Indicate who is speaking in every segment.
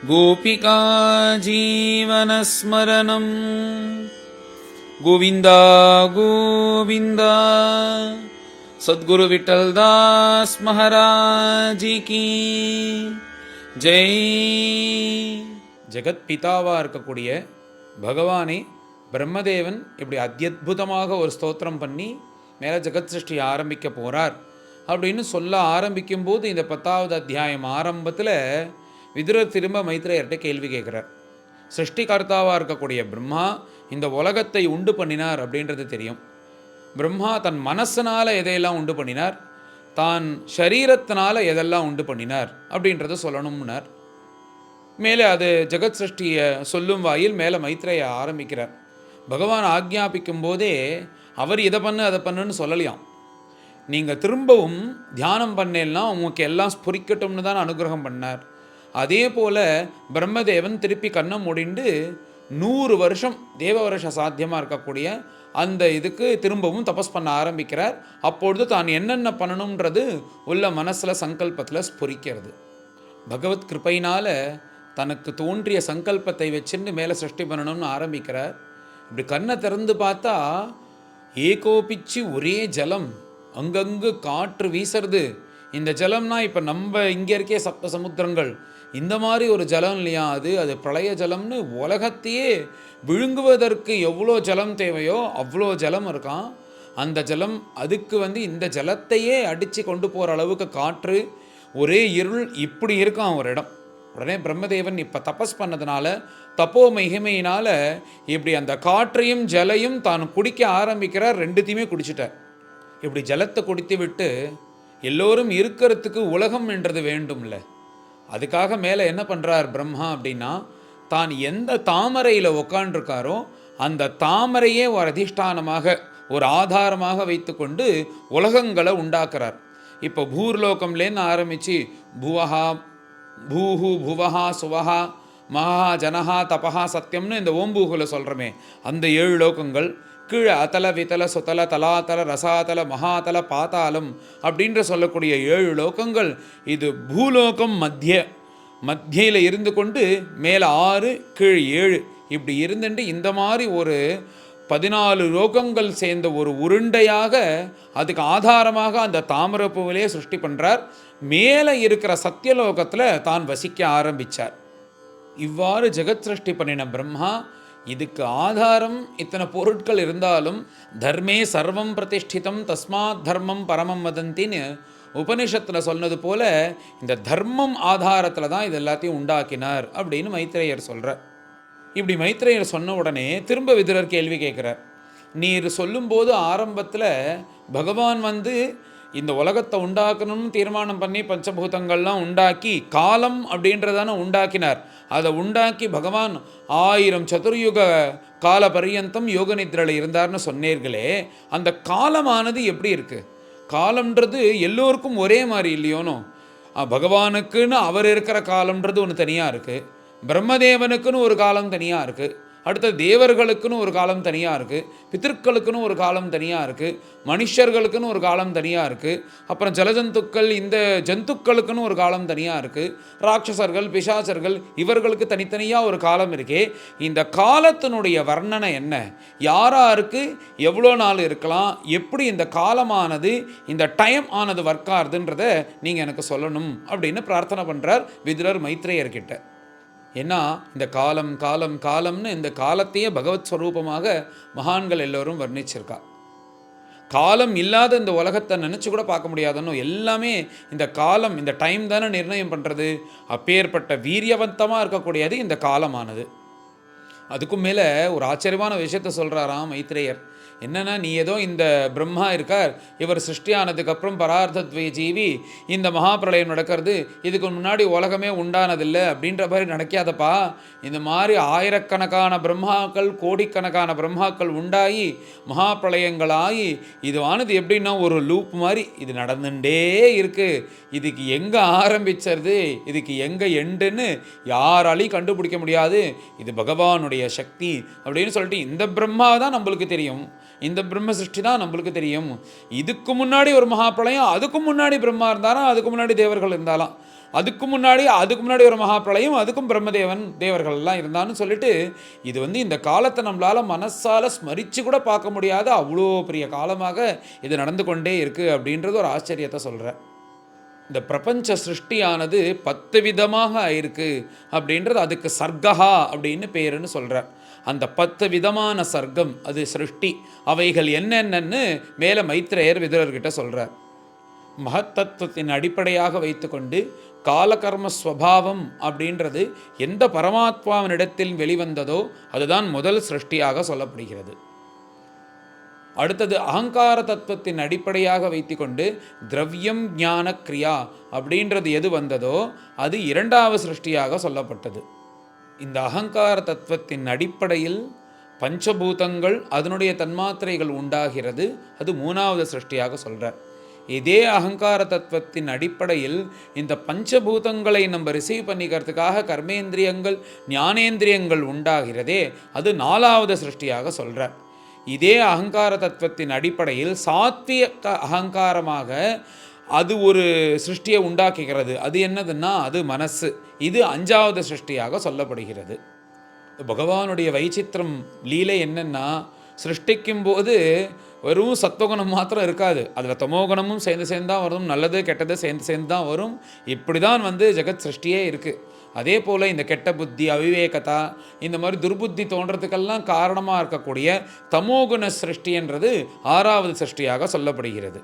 Speaker 1: गोपिका जीवनस्मरणं गोविन्द गोविन्द सद्गुरु विठलदास महाराज की ஜெய். ஜெகத் பிதாவாக இருக்கக்கூடிய பகவானே பிரம்மதேவன் இப்படி அத்யத்புதமாக ஒரு ஸ்தோத்திரம் பண்ணி மேலே ஜெகத் சிருஷ்டி ஆரம்பிக்க போகிறார் அப்படின்னு சொல்ல ஆரம்பிக்கும்போது இந்த 10வது அத்தியாயம் ஆரம்பத்தில் விதுரர் திரும்ப மைத்ரேயர்கிட்ட கேள்வி கேட்குறார். சிருஷ்டிகர்த்தாவாக இருக்கக்கூடிய பிரம்மா இந்த உலகத்தை உண்டு பண்ணினார் அப்படின்றது தெரியும். பிரம்மா தன் மனசனால் எதையெல்லாம் உண்டு பண்ணினார், தான் ஷரீரத்தினால் எதெல்லாம் உண்டு பண்ணினார் அப்படின்றத சொல்லணும்னார். மேலே அது ஜெகத் சிருஷ்டியை சொல்லும் வாயில் மேலே மைத்ரேய ஆரம்பிக்கிறார். பகவான் ஆக்ஞாபிக்கும் போதே அவர் இதை பண்ணு அதை பண்ணுன்னு சொல்லலையாம். நீங்கள் திரும்பவும் தியானம் பண்ணேன்னா உங்களுக்கு எல்லாம் ஸ்புரிக்கட்டும்னு தான் அனுகிரகம் பண்ணார். அதே போல் பிரம்மதேவன் திருப்பி கண்ணை மூடிண்டு 100 வருஷம் தேவ வருஷ சாத்தியமாக இருக்கக்கூடிய அந்த இதுக்கு திரும்பவும் தபஸ் பண்ண ஆரம்பிக்கிறார். அப்பொழுது தான் என்னென்ன பண்ணணுன்றது உள்ள மனசில் சங்கல்பத்தில் ஸ்புரிக்கிறது. பகவத் கிருப்பையினால் தனக்கு தோன்றிய சங்கல்பத்தை வச்சுன்னு மேலே சிருஷ்டி பண்ணணும்னு ஆரம்பிக்கிறார். இப்படி கண்ணை திறந்து பார்த்தா ஏகோபிச்சு ஒரே ஜலம், அங்கங்கு காற்று வீசுறது. இந்த ஜலம்னா இப்போ நம்ம இங்கே இருக்கே சப்த சமுத்திரங்கள், இந்த மாதிரி ஒரு ஜலம் இல்லையா, அது பிரளய ஜலம்னு உலகத்தையே விழுங்குவதற்கு எவ்வளோ ஜலம் தேவையோ அவ்வளோ ஜலம் இருக்கான். அந்த ஜலம் அதுக்கு இந்த ஜலத்தையே அடித்து கொண்டு போகிற அளவுக்கு காற்று, ஒரே இருள், இப்படி இருக்கான் ஒரு இடம். உடனே பிரம்மதேவன் இப்போ தபஸ் பண்ணதுனால, தப்போ மகிமையினால் இப்படி அந்த காற்றையும் ஜலையும் தான் குடிக்க ஆரம்பிக்கிறார். ரெண்டுத்தையுமே குடிச்சிட்டார். இப்படி ஜலத்தை குடித்து விட்டு எல்லோரும் இருக்கிறதுக்கு உலகம் என்றது வேண்டும்ல, அதுக்காக மேலே என்ன பண்ணுறார் பிரம்மா அப்படின்னா, தான் எந்த தாமரையில் உட்காண்டிருக்காரோ அந்த தாமரையே ஒரு அதிஷ்டானமாக ஒரு ஆதாரமாக வைத்து கொண்டு உலகங்களை உண்டாக்குறார். இப்போ பூர்லோகம்லேருந்து ஆரம்பித்து புவஹா பூஹு புவஹா சுவஹா மகா ஜனஹா தபஹா சத்தியம்னு இந்த ஓம்பூகுல சொல்கிறோமே அந்த 7 லோகங்கள், கீழே அதல விதல சுதல தலாதல ரசாதல மகாதல பாதாளம் அப்படின்ற சொல்லக்கூடிய 7 லோகங்கள். இது பூலோகம் மத்தியில் இருந்து கொண்டு மேலே 6 கீழ் 7 இப்படி இருந்துட்டு இந்த மாதிரி ஒரு 14 லோகங்கள் சேர்ந்த ஒரு உருண்டையாக அதுக்கு ஆதாரமாக அந்த தாமரப்பூவிலே சிருஷ்டி பண்ணுறார். மேலே இருக்கிற சத்தியலோகத்தில் தான் வசிக்க ஆரம்பித்தார். இவ்வாறு ஜெகத் சிருஷ்டி பண்ணின பிரம்மா இதுக்கு ஆதாரம் இத்தனை பொருட்கள் இருந்தாலும் தர்மே சர்வம் பிரதிஷ்டிதம் தஸ்மாத் தர்மம் பரமம் வதந்தின்னு உபனிஷத்தில் சொன்னது போல் இந்த தர்மம் ஆதாரத்தில் தான் இது எல்லாத்தையும் உண்டாக்கினார் அப்படின்னு மைத்ரேயர் சொல்கிறார். இப்படி மைத்ரேயர் சொன்ன உடனே திரும்ப விதுரர் கேள்வி கேட்குறார். நீர் சொல்லும்போது ஆரம்பத்தில் பகவான் இந்த உலகத்தை உண்டாக்கணும்னு தீர்மானம் பண்ணி பஞ்சபூதங்கள்லாம் உண்டாக்கி காலம் அப்படின்றதான உண்டாக்கினார். அதை உண்டாக்கி பகவான் 1000 சதுர்யுக கால பரியந்தம் யோக நித்ரையில் இருந்தார்னு சொன்னீர்களே, அந்த காலமானது எப்படி இருக்குது? காலம்ன்றது எல்லோருக்கும் ஒரே மாதிரி இல்லையோனோ? பகவானுக்குன்னு அவர் இருக்கிற காலம்ன்றது ஒன்று தனியாக இருக்குது, பிரம்மதேவனுக்குன்னு ஒரு காலம் தனியாக இருக்குது, அடுத்த தேவர்களுக்குன்னு ஒரு காலம் தனியாக இருக்குது, பித்திருக்களுக்குன்னு ஒரு காலம் தனியாக இருக்குது, மனுஷர்களுக்குன்னு ஒரு காலம் தனியாக இருக்குது, அப்புறம் ஜலஜந்துக்கள் இந்த ஜந்துக்களுக்குன்னு ஒரு காலம் தனியாக இருக்குது, ராட்சசர்கள் பிசாசர்கள் இவர்களுக்கு தனித்தனியாக ஒரு காலம் இருக்கே. இந்த காலத்தினுடைய வர்ணனை என்ன? யாராருக்கு எவ்வளோ நாள் இருக்கலாம், எப்படி இந்த காலமானது இந்த டைம் ஆனது ஒர்க் ஆகுதுன்றதை நீங்கள் எனக்கு சொல்லணும் அப்படின்னு பிரார்த்தனை பண்ணுறார் விதுரர் மைத்ரேயர்கிட்ட. ஏன்னா இந்த காலம் காலம் காலம்னு இந்த காலத்தையே பகவத் ஸ்வரூபமாக மகான்கள் எல்லோரும் வர்ணிச்சிருக்கா. காலம் இல்லாத இந்த உலகத்தை நினச்சி கூட பார்க்க முடியாதுன்னு எல்லாமே இந்த காலம் இந்த டைம் தானே நிர்ணயம் பண்ணுறது. அப்பேற்பட்ட வீரியவந்தமாக இருக்கக்கூடியது இந்த காலமானது. அதுக்கும் மேலே ஒரு ஆச்சரியமான விஷயத்த சொல்கிறாராம் மைத்ரேயர். என்னென்னா, நீ ஏதோ இந்த பிரம்மா இருக்கார், இவர் சிருஷ்டியானதுக்கப்புறம் பரார்த்தத்வே ஜீவி, இந்த மகாபிரளயம் நடக்கிறது, இதுக்கு முன்னாடி உலகமே உண்டானதில்லை அப்படின்ற மாதிரி நினைக்காதப்பா. இந்த மாதிரி ஆயிரக்கணக்கான பிரம்மாக்கள் கோடிக்கணக்கான பிரம்மாக்கள் உண்டாகி மகாபிரளயங்களாகி இதுவானது எப்படின்னா ஒரு லூப் மாதிரி இது நடந்துட்டே இருக்குது. இதுக்கு எங்கே ஆரம்பிச்சது, இதுக்கு எங்கே எண்டுன்னு யாராலையும் கண்டுபிடிக்க முடியாது. இது பகவானுடைய சக்தி அப்படின்னு சொல்லிட்டு இந்த பிரம்மா தான் நம்மளுக்கு தெரியும், இந்த பிரம்ம சிருஷ்டி தான் நம்மளுக்கு தெரியும். இதுக்கு முன்னாடி ஒரு மகாபிரளயம், அதுக்கு முன்னாடி பிரம்மா இருந்தாலும் அதுக்கு முன்னாடி தேவர்கள் இருந்தாலும் அதுக்கு முன்னாடி ஒரு மகாபிரளயம், அதுக்கும் பிரம்மதேவன் தேவர்கள் எல்லாம் இருந்தான்னு சொல்லிட்டு, இது இந்த காலத்தை நம்மளால் மனசால் ஸ்மரித்து கூட பார்க்க முடியாத அவ்வளோ பெரிய காலமாக இது நடந்து கொண்டே இருக்குது அப்படின்றது ஒரு ஆச்சரியத்தை சொல்கிறேன். இந்த பிரபஞ்ச சிருஷ்டியானது 10 விதமாக ஆயிருக்கு அப்படின்றது அதுக்கு சர்க்கா அப்படின்னு பேருன்னு சொல்கிறார். அந்த 10 விதமான சர்க்கம் அது சிருஷ்டி, அவைகள் என்னென்னு மேலே மைத்ரேயர் விதுரர்கிட்ட சொல்கிறார். மகத்தத்துவத்தின் அடிப்படையாக வைத்துக்கொண்டு காலகர்ம ஸ்வபாவம் அப்படின்றது எந்த பரமாத்மாவினிடத்தில் வெளிவந்ததோ அதுதான் முதல் சிருஷ்டியாக சொல்லப்படுகிறது. அடுத்தது அகங்கார தத்துவத்தின் அடிப்படையாக வைத்துக்கொண்டு திரவியம் ஞான கிரியா அப்படின்றது எது வந்ததோ அது இரண்டாவது சிருஷ்டியாக சொல்லப்பட்டது. இந்த அகங்கார தத்துவத்தின் அடிப்படையில் பஞ்சபூதங்கள் அதனுடைய தன்மாத்திரைகள் உண்டாகிறது, அது மூணாவது சிருஷ்டியாக சொல்கிறார். இதே அகங்கார தத்துவத்தின் அடிப்படையில் இந்த பஞ்சபூதங்களை நம்ம ரிசீவ் பண்ணிக்கிறதுக்காக கர்மேந்திரியங்கள் ஞானேந்திரியங்கள் உண்டாகிறதே, அது 4வது சிருஷ்டியாக சொல்கிறார். இதே அகங்கார தத்துவத்தின் அடிப்படையில் சாத்விக அகங்காரமாக அது ஒரு சிருஷ்டியை உண்டாக்குகிறது. அது என்னதுன்னா அது மனசு. இது 5வது சிருஷ்டியாக சொல்லப்படுகிறது. பகவானுடைய வைச்சித்திரம் லீலை என்னன்னா, சிருஷ்டிக்கும் போது வெறும் சத்துவகுணம் மாத்திரம் இருக்காது, அதில் தமோகுணமும் சேர்ந்து தான் வரும், நல்லது கெட்டது சேர்ந்து தான் வரும். இப்படி தான் ஜெகத் சிருஷ்டியே இருக்குது. அதே போல் இந்த கெட்ட புத்தி, அவிவேகதா, இந்த மாதிரி துர்புத்தி தோன்றதுக்கெல்லாம் காரணமாக இருக்கக்கூடிய தமோகுண சிருஷ்டின்றது 6வது சிருஷ்டியாக சொல்லப்படுகிறது.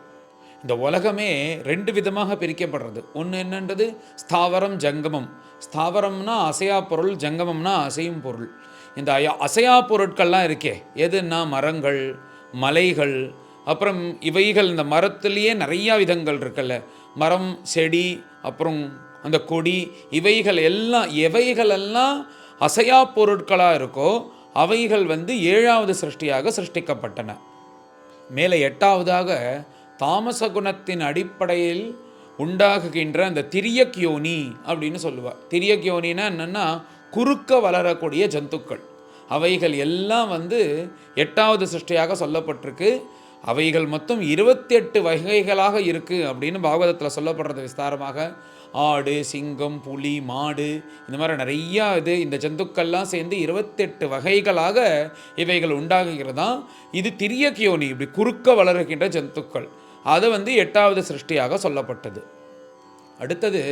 Speaker 1: இந்த உலகமே 2 விதமாக பிரிக்கப்படுறது. ஒன்று என்னன்றது ஸ்தாவரம் ஜங்கமம். ஸ்தாவரம்னா அசையா பொருள், ஜங்கமம்னா அசையும் பொருள். இந்த அசையா பொருட்கள்லாம் இருக்கே, எதுன்னா மரங்கள், மலைகள், அப்புறம் இவைகள். இந்த மரத்துலேயே நிறையா விதங்கள் இருக்குல்ல, மரம், செடி, அப்புறம் அந்த கொடி, இவைகள் எல்லாம் எவைகளெல்லாம் அசையா பொருட்களாக இருக்கோ அவைகள் 7வது சிருஷ்டியாக சிருஷ்டிக்கப்பட்டன. மேலே 8வதாக தாமச குணத்தின் அடிப்படையில் உண்டாகுகின்ற அந்த திரியக் யோனி அப்படின்னு சொல்லுவாள். திரியக் யோனின்னா என்னென்னா குறுக்க வளரக்கூடிய ஜந்துக்கள். அவைகள் எல்லாம் 8வது சிருஷ்டியாக சொல்லப்பட்டிருக்கு. அவைகள் மொத்தம் 28 வகைகளாக இருக்குது அப்படின்னு பாகவதத்தில் சொல்லப்படுறது விஸ்தாரமாக. ஆடு, சிங்கம், புலி, மாடு, இந்த மாதிரி நிறையா இந்த ஜந்துக்கள்லாம் சேர்ந்து 28 வகைகளாக இவைகள் உண்டாகுகிறதா. இது திரியக் யோனி, இப்படி குறுக்க வளர்கின்ற ஜந்துக்கள். அது 8வது சிருஷ்டியாக சொல்லப்பட்டது. அடுத்தது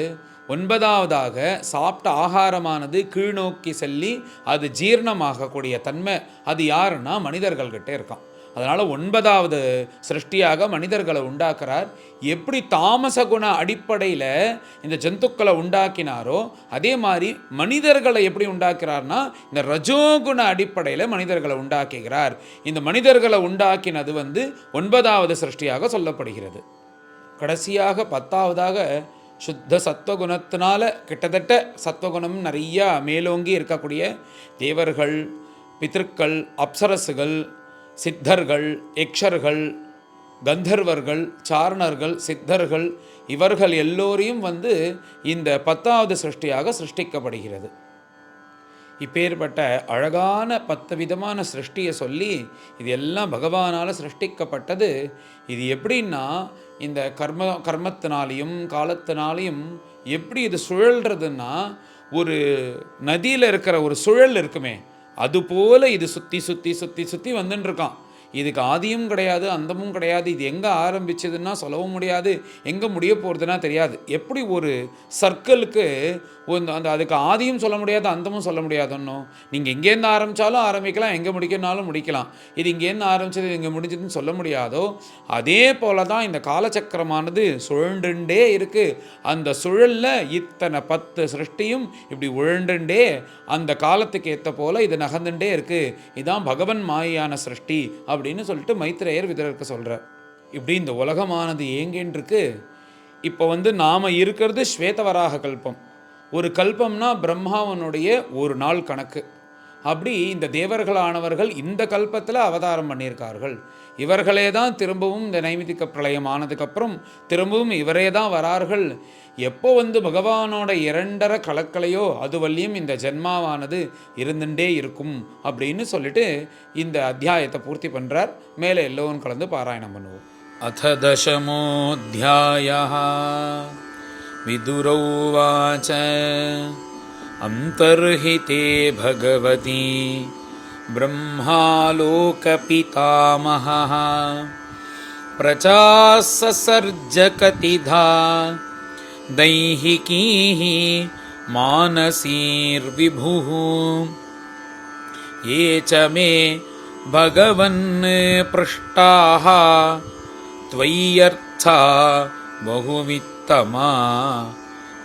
Speaker 1: 9வதாக சாப்பிட்ட ஆகாரமானது கீழ்நோக்கி செல்லி அது ஜீரணமாகக்கூடிய தன்மை அது யாருன்னா மனிதர்கள்கிட்ட இருக்கான். அதனால் 9வது சிருஷ்டியாக மனிதர்களை உண்டாக்குறார். எப்படி தாமச குண அடிப்படையில் இந்த ஜந்துக்களை உண்டாக்கினாரோ அதே மாதிரி மனிதர்களை எப்படி உண்டாக்குறார்னா இந்த ரஜோகுண அடிப்படையில் மனிதர்களை உண்டாக்குகிறார். இந்த மனிதர்களை உண்டாக்கினது 9வது சிருஷ்டியாக சொல்லப்படுகிறது. கடைசியாக 10வதாக சுத்த சத்வகுணத்தினால கிட்டத்தட்ட சத்வகுணம் நிறையா மேலோங்கி இருக்கக்கூடிய தேவர்கள், பித்ருக்கள், அப்சரசுகள், சித்தர்கள், யக்ஷர்கள், கந்தர்வர்கள், சாரணர்கள், சித்தர்கள், இவர்கள் எல்லோரையும் இந்த 10வது சிருஷ்டியாக சிருஷ்டிக்கப்படுகிறது. இப்பேற்பட்ட அழகான 10 விதமான சிருஷ்டியை சொல்லி இது எல்லாம் பகவானால் சிருஷ்டிக்கப்பட்டது. இது எப்படின்னா இந்த கர்மத்தினாலையும் காலத்தினாலையும் எப்படி இது சுழல்றதுன்னா ஒரு நதியில் இருக்கிற ஒரு சுழல் இருக்குமே, அதுபோல் இது சுற்றி சுற்றி சுற்றி சுற்றி வந்துட்டுருக்கான். இதுக்கு ஆதியும் கிடையாது, அந்தமும் கிடையாது. இது எங்கே ஆரம்பிச்சதுன்னா சொல்லவும் முடியாது, எங்கே முடிய போகிறதுனா தெரியாது. எப்படி ஒரு சர்க்கிளுக்கு அதுக்கு ஆதியும் சொல்ல முடியாது, அந்தமும் சொல்ல முடியாதுன்னோ. நீங்கள் எங்கேருந்து ஆரம்பித்தாலும் ஆரம்பிக்கலாம், எங்கே முடிக்கணும்னாலும் முடிக்கலாம். இது இங்கேருந்து ஆரம்பித்தது இங்கே முடிஞ்சதுன்னு சொல்ல முடியாதோ, அதே போல தான் இந்த காலச்சக்கரமானது சுழண்டுண்டே இருக்குது. அந்த சுழலில் இத்தனை 10 சிருஷ்டியும் இப்படி உழண்டுண்டே அந்த காலத்துக்கு ஏற்ற போல் இது நகர்ந்துட்டே இருக்குது. இதுதான் பகவன் மாயான சிருஷ்டி அப்படின்னு சொல்லிட்டு மைத்ரேயர் விதுரருக்கு சொல்கிறார். இப்படி இந்த உலகமானது ஏங்கின்றிருக்கு. இப்போ நாம் இருக்கிறது ஸ்வேதவராக கல்பம். ஒரு கல்பம்னா பிரம்மாவனுடைய ஒரு நாள் கணக்கு. அப்படி இந்த தேவர்களானவர்கள் இந்த கல்பத்தில் அவதாரம் பண்ணியிருக்கார்கள். இவர்களே தான் திரும்பவும் இந்த நைமித்திக பிரளயம் ஆனதுக்கப்புறம் திரும்பவும் இவரே தான் வரார்கள். எப்போ பகவானோட 2.5 கலக்கலையோ அது வழியும் இந்த ஜென்மாவானது இருந்துட்டே இருக்கும் அப்படின்னு சொல்லிட்டு இந்த அத்தியாயத்தை பூர்த்தி பண்ணுறார். மேலே எல்லோரும் கலந்து பாராயணம் பண்ணுவோம். அத தசமோத்யாயः विदुरोवाच अन्तर्हिते भगवती ब्रह्मालोकपितामहः प्रजाससर्जकतिधा दैहिकीः मानसीर्विभुः ये च मे भगवन् पृष्टाः त्वय्यर्था बहुवित्तमा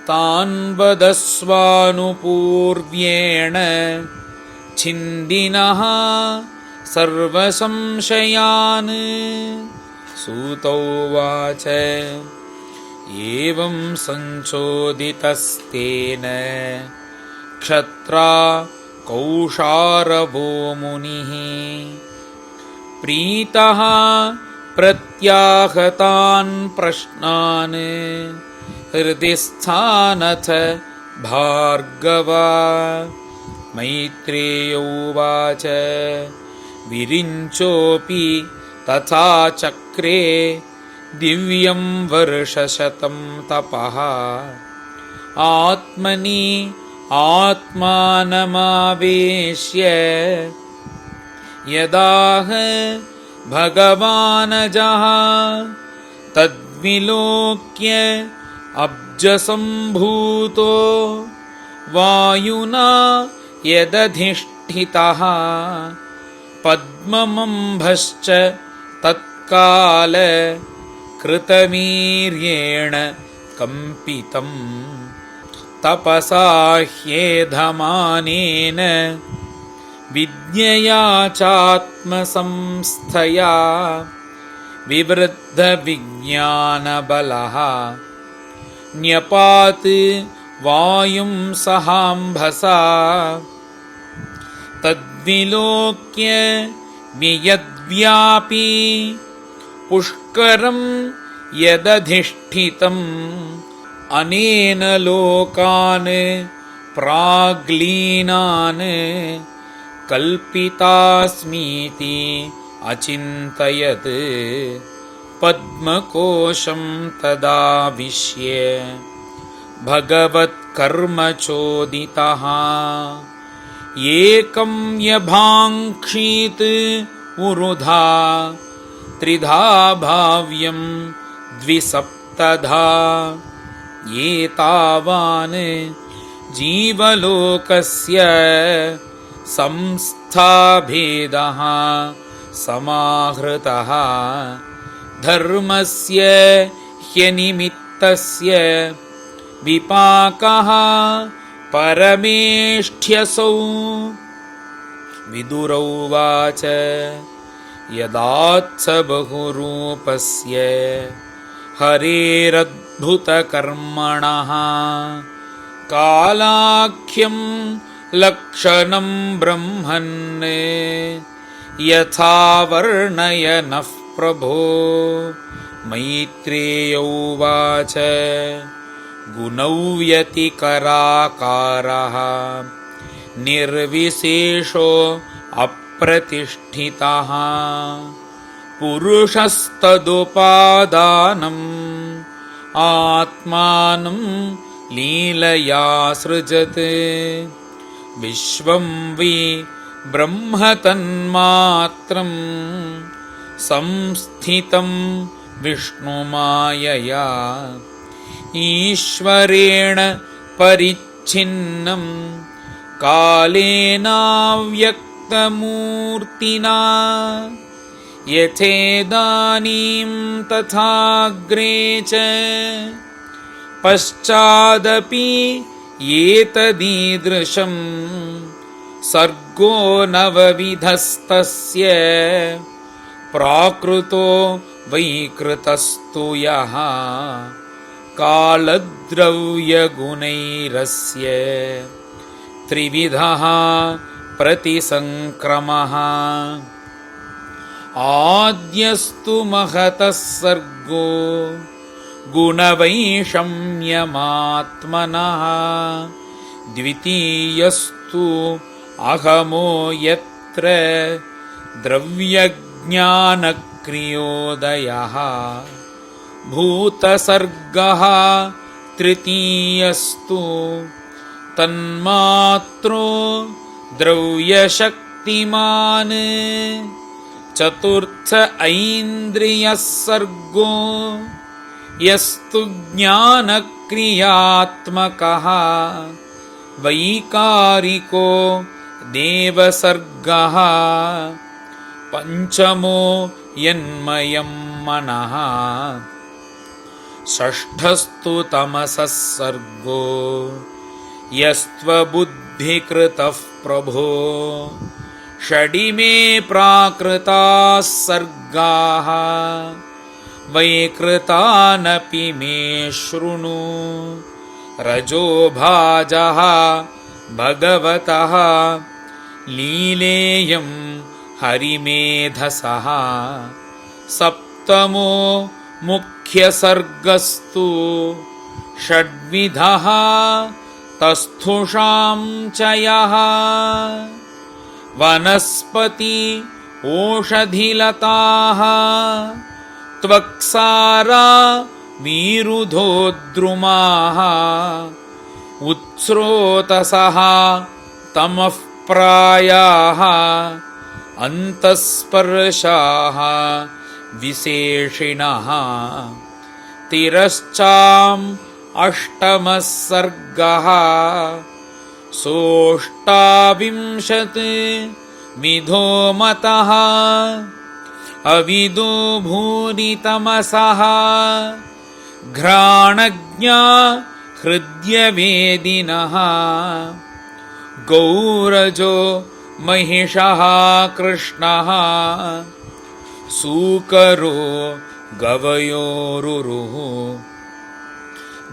Speaker 1: तान् वदस्वानुपूर्व्येण छिन्दिनः सर्वसंशयान्। सूत उवाच एवं संचोदितस्तेन क्षत्रा कौशारवो मुनिः प्रीतः प्रत्याहतान् प्रश्नान् हृदि स्थानथ भार्गव। मैत्रेय उवाच विरिञ्चोऽपि तथा चक्रे दिव्यं वर्षशतं तपः आत्मनि आत्मानमावेश्य यदाह भगवानजः तद्विलोक्य अब्जसम्भूतो वायुना यदधिष्ठितः पद्ममम्भश्च तत्काल कृतवीर्येण कम्पितम् तपसा ह्येधमानेन विद्यया चात्मसंस्थया विवृद्धविज्ञानबलः न्यपात् वायुं सहाम्भसा तद्विलोक्य वियद्व्यापी पुष्करं यदधिष्ठितम् अनेन लोकान् प्राग्लीनान् कल्पितास्मीति अचिन्तयत् पद्मकोशं तदाविश्य भगवत्कर्मचोदितः एकं यभाङ्क्षीत् उरुधा त्रिधा भाव्यं द्विसप्तधा एतावान् जीवलोकस्य संस्थाभेदः समाहृतः धर्मस्य ह्यनिमित्तस्य विपाकः परमेष्ठ्यसौ। विदुर उवाच यदात्स बहुरूपस्य हरेरद्भुतकर्मणः कालाख्यं लक्षणं ब्रह्मन् यथा वर्णय नः प्रभो। मैत्रेय उवाच गुणव्यतिकराकारः निर्विशेषो अप्रतिष्ठितः पुरुषस्तदुपादानम् आत्मानं लीलया सृजत् विश्वं वि ब्रह्मतन्मात्रं संस्थितं विष्णुमायया ईश्वरेण परिच्छिन्नं कालेनाव्यक्तमूर्तिना यथेदानीं तथाग्रे च पश्चादपि एतदीदृशं सर्गो नवविधस्तस्य प्राकृतो वैकृतस्तु यः कालद्रव्यगुणैरस्य त्रिविधः प्रतिसङ्क्रमः आद्यस्तु महतः सर्गो गुणवैषम्यमात्मनः द्वितीयस्तु अहमो यत्र द्रव्यज्ञानक्रियोदयः भूतसर्गः तृतीयस्तु तन्मात्रो द्रव्यशक्तिमान् चतुर्थ ऐन्द्रियः सर्गो यस्तु ज्ञानक्रियात्मकः वैकारिको देवसर्गः पंचमो यन्मयं मनः षष्ठस्तु तमसः सर्गो यस्त्वबुद्धिकृतः प्रभो षडिमे प्राकृताः सर्गाः वैकृतानपि मे शृणु रजोभाजः भगवतः लीलेयं हरिमेधसः सप्तमो मुख्यसर्गस्तु षड्विधः तस्थुषां च यः वनस्पति ओषधिलताः त्वक्सारा वीरुधोद्रुमाः उत्स्रोतसः तमः प्रायाः अन्तःस्पर्शाः विशेषिणः तिरश्चाम् अष्टमः सर्गः सोऽष्टाविंशत् विधो मतः अविदो भूरितमसः घ्राणज्ञा हृद्यवेदिनः गौरजो महिषः कृष्णः सूकरो गवयोरुरुः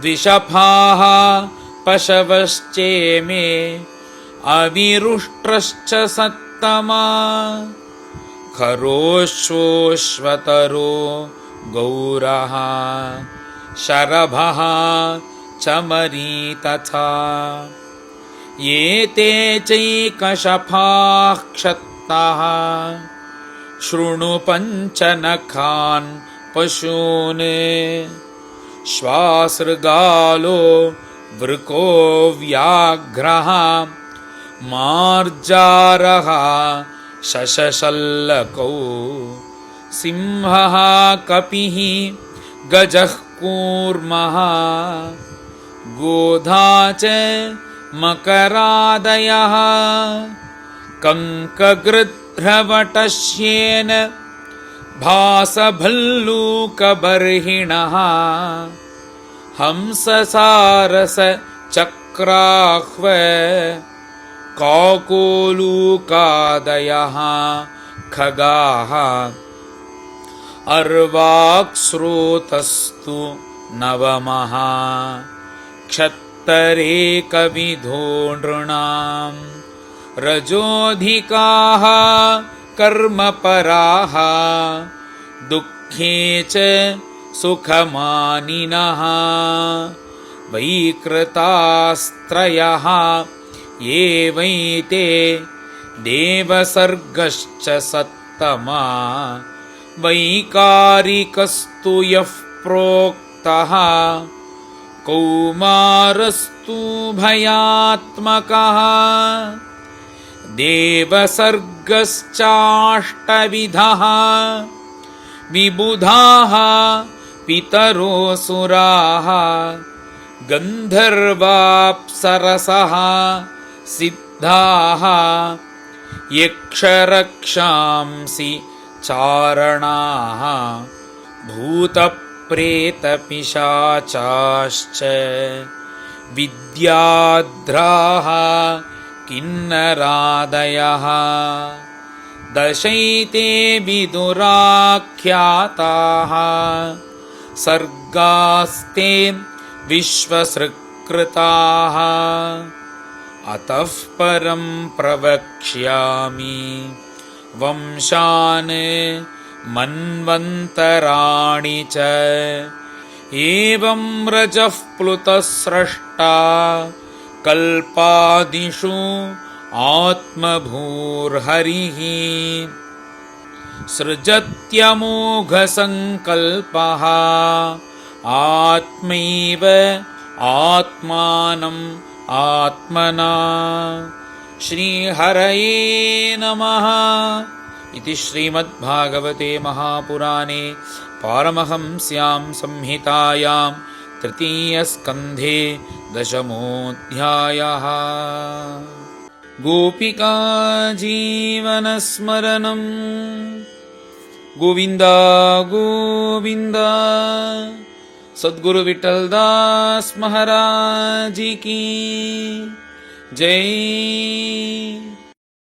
Speaker 1: द्विषफाः पशवश्चेमे अविरुष्ट्रश्च सत्तमा खरोश्वोश्वतरो गौरः शरभः चमरी तथा एते चैकशफाः क्षत्तः शृणु पञ्चनखान् पशून् श्वासृगालो वृको व्याघ्रः मार्जारः शशशल्लकौ सिंहः कपिः गजः कूर्मः गोधा च मकरादयः कंकगृध्रवटश्येन भासभल्लूकबर्हिणः हंससारसचक्राह्व काकोलूकादयः खगाः अर्वाक्स्रोतस्तु नवमः क्षत्तरेकविधो नृणां रजोऽधिकाः कर्मपराः दुःखे च सुखमानिनः वैकृतास्त्रयः एवैते देवसर्गश्च सत्तमा वैकारिकस्तु यः प्रोक्तः कौमारस्तु भयात्मकः देवसर्गश्चाष्टविधः विबुधाः पितरोऽसुराः गन्धर्वाप्सरसः सिद्धाः यक्षरक्षांसि चारणाः भूतप्रेतपिशाचाश्च विद्याद्राः किन्नरादयः दशैते विदुराख्याताः सर्गास्ते विश्वसृक्कृताः अतः परं प्रवक्ष्यामि वंशान् मन्वन्तराणि च एवं रजः प्लुतः स्रष्टा कल्पादिषु आत्मभूर्हरिः सृजत्यमोघसङ्कल्पः आत्मैव आत्मानम् आत्मना श्रीहरये नमः इति श्रीमद्भागवते महापुराणे पारमहंस्यां संहितायां तृतीयस्कन्धे दशमोऽध्यायः। गोपिका जीवनस्मरणम् गोविन्द गोविन्द। सद्गुरु विठ्ठलदास महाराज की जय।